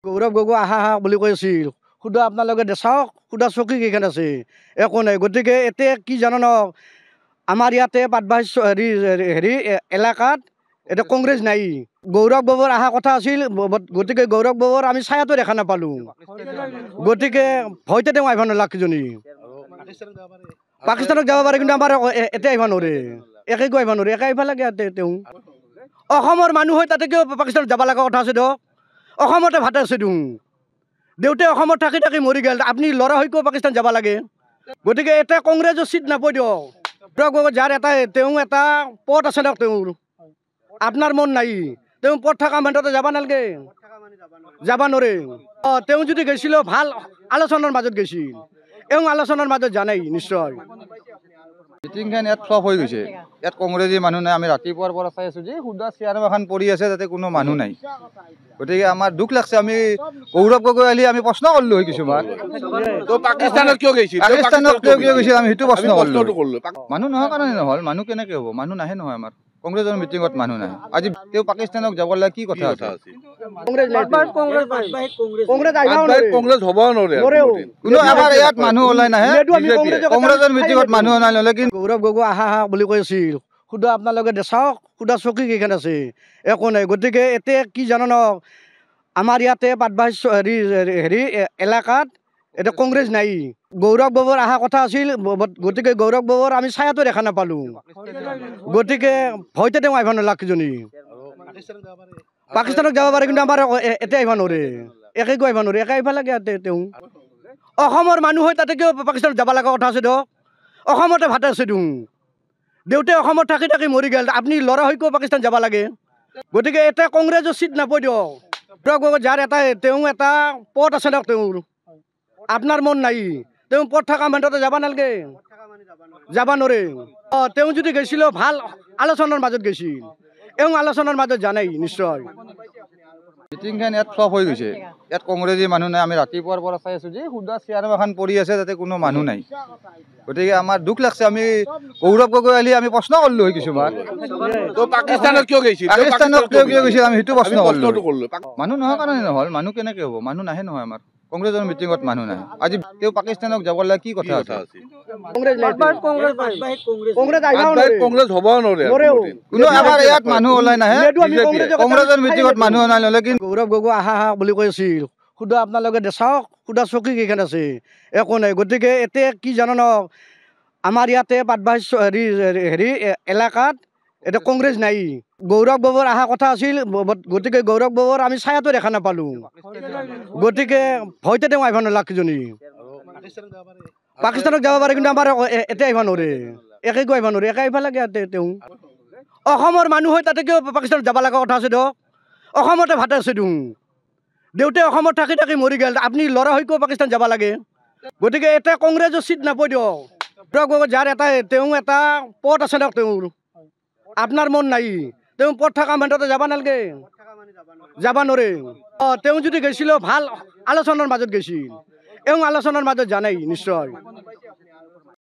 গৌৰৱ গগৈ আহা বুলি কৈছিল সুদা আপোনালোকে চাওক সুদা চকী কেইখন আছে একো নাই গতিকে এতিয়া কি জানো ন আমাৰ ইয়াতে পাটবাহী হেৰি এলেকাত এটা কংগ্ৰেছ নাই গৌৰৱ গগৈৰ অহা কথা আছিল গতিকে গৌৰৱ গগৈৰ আমি ছায়াটো দেখা নাপালোঁ গতিকে ভয়তে তেওঁ আহিব নালাগে কিজনী পাকিস্তানত যাব পাৰে কিন্তু আমাৰ এতিয়া আহিব নোৱাৰে একে গৈ আহিব নোৱাৰে একে আহিব লাগে তেওঁ অসমৰ মানুহ হৈ তাতে কিয় পাকিস্তানত যাব লগা কথা আছে দিয়ক অসমতে ভাত আছে দিওঁ দেউতাই অসমত থাকি থাকি মৰি গ'ল আপুনি ল'ৰা হৈ কিয় পাকিস্তান যাব লাগে গতিকে এতিয়া কংগ্ৰেছৰ চিট নাপায় দিয়ক যাৰ তেওঁ এটা পদ আছে দিয়ক তেওঁৰ আপোনাৰ মন নাই তেওঁ পদ থকা মানুহতে যাব নালাগে যাব নোৱাৰে তেওঁ যদি গৈছিল ভাল আলোচনাৰ মাজত গৈছিল এওঁ আলোচনাৰ মাজত জানাই নিশ্চয় মিটিংখন ইয়াত ফ্লপ হৈ গৈছে ইয়াত কংগ্ৰেছী মানুহ নাই আমি ৰাতিপুৱাৰ পৰা চাই আছোঁ যে সুদা চেয়াৰ এখন পৰি আছে তাতে কোনো মানুহ নাই গতিকে আমাৰ দুখ লাগছে আমি গৌৰৱ গগৈ আহি আমি প্ৰশ্ন কৰিলোঁ হয় কিছুমান পাকিস্তানত কিয় গৈছিল আমি সেইটো প্ৰশ্ন কৰিলোঁ মানুহ নোহোৱাৰ কাৰণে নহ'ল মানুহ কেনেকৈ হ'ব মানুহ নাহে নহয় আমাৰ কংগ্ৰেছৰ মিটিঙত মানুহ নাহে আজি তেওঁ পাকিস্তানক যাব লাগে কি কথা আছে কংগ্ৰেছ হ'ব নোৱাৰে কোনো আমাৰ ইয়াত মানুহ ওলাই নাহে কংগ্ৰেছৰ মিটিঙত মানুহ ওলাই কিন্তু গৌৰৱ গগৈ আহা বুলি কৈছিল সুদা আপোনালোকে চাওক সুদা চকী কেইখন আছে একো নাই গতিকে এতিয়া কি জানো ন আমাৰ ইয়াতে পাটবাহী হেৰি এলেকাত এটা কংগ্ৰেছ নাই গৌৰৱ গগৈৰ অহা কথা আছিল গতিকে গৌৰৱ গগৈৰ আমি ছায়াটো দেখা নাপালোঁ গতিকে ভয়তে তেওঁ আহিব নালাগে কিজনী পাকিস্তানত যাব পাৰে কিন্তু আমাৰ এতিয়া আহিব নোৱাৰে একে গৈ আহিব নোৱাৰে একে আহিব লাগে তেওঁ অসমৰ মানুহ হৈ তাতে কিয় পাকিস্তানত যাব লগা কথা আছে দিয়ক অসমতে ভাত আছে দিওঁ দেউতাই অসমত থাকি থাকি মৰি গ'ল আপুনি ল'ৰা হৈ কিয় পাকিস্তান যাব লাগে গতিকে এতিয়া কংগ্ৰেছৰ চিট নাপায় দিয়ক যাৰ তেওঁ এটা পদ আছে দিয়ক তেওঁৰ আপোনাৰ মন নাই তেওঁ পদ থকা মানুহতে যাব নালাগে যাব নোৱাৰে তেওঁ যদি গৈছিল ভাল আলোচনাৰ মাজত গৈছিল এওঁ আলোচনাৰ মাজত জানাই নিশ্চয় মিটিংখন ইয়াত ফ্লপ হৈ গৈছে ইয়াত কংগ্ৰেছী মানুহ নাই আমি ৰাতিপুৱাৰ পৰা চাই আছোঁ যে সুদা চেয়াৰ এখন পৰি আছে তাতে কোনো মানুহ নাই গতিকে আমাৰ দুখ লাগছে আমি গৌৰৱ গগৈ আহি আমি প্ৰশ্ন কৰিলোঁ হয় কিছুমান পাকিস্তানত কিয় গৈছিল আমি সেইটো প্ৰশ্ন কৰিলোঁ মানুহ নোহোৱাৰ কাৰণে নহ'ল মানুহ কেনেকৈ হ'ব মানুহ নাহে নহয় আমাৰ কংগ্ৰেছৰ মিটিঙত মানুহ নাহে আজি তেওঁ পাকিস্তানক যাব লাগে কি কথা আছে কংগ্ৰেছ হ'ব নোৱাৰে কোনো আমাৰ ইয়াত মানুহ ওলাই নাহে কংগ্ৰেছৰ মিটিঙত মানুহ ওলাই কিন্তু গৌৰৱ গগৈ আহা বুলি কৈছিল সুদা আপোনালোকে চাওক সুদা চকী কেইখন আছে একো নাই গতিকে এতিয়া কি জানো ন আমাৰ ইয়াতে পাটবাহী হেৰি এলেকাত এটা কংগ্ৰেছ নাই গৌৰৱ গগৈৰ অহা কথা আছিল গতিকে গৌৰৱ গগৈৰ আমি ছায়াটো দেখা নাপালোঁ গতিকে ভয়তে তেওঁ আহিব নালাগে কিজনী পাকিস্তানত যাব পাৰে কিন্তু আমাৰ এতিয়া আহিব নোৱাৰে একে গৈ আহিব নোৱাৰে একে আহিব লাগে তেওঁ অসমৰ মানুহ হৈ তাতে কিয় পাকিস্তানত যাব লগা কথা আছে দিয়ক অসমতে ভাত আছে দিওঁ দেউতাই অসমত থাকি থাকি মৰি গ'ল আপুনি ল'ৰা হৈ কিয় পাকিস্তান যাব লাগে গতিকে এতিয়া কংগ্ৰেছৰ চিট নাপায় দিয়ক যাৰ তেওঁ এটা পদ আছে দিয়ক তেওঁৰ আপোনাৰ মন নাই তেওঁ পদ থকা মানুহতে যাব নালাগে যাব নোৱাৰে তেওঁ যদি গৈছিল ভাল আলোচনাৰ মাজত গৈছিল এওঁ আলোচনাৰ মাজত জানাই নিশ্চয়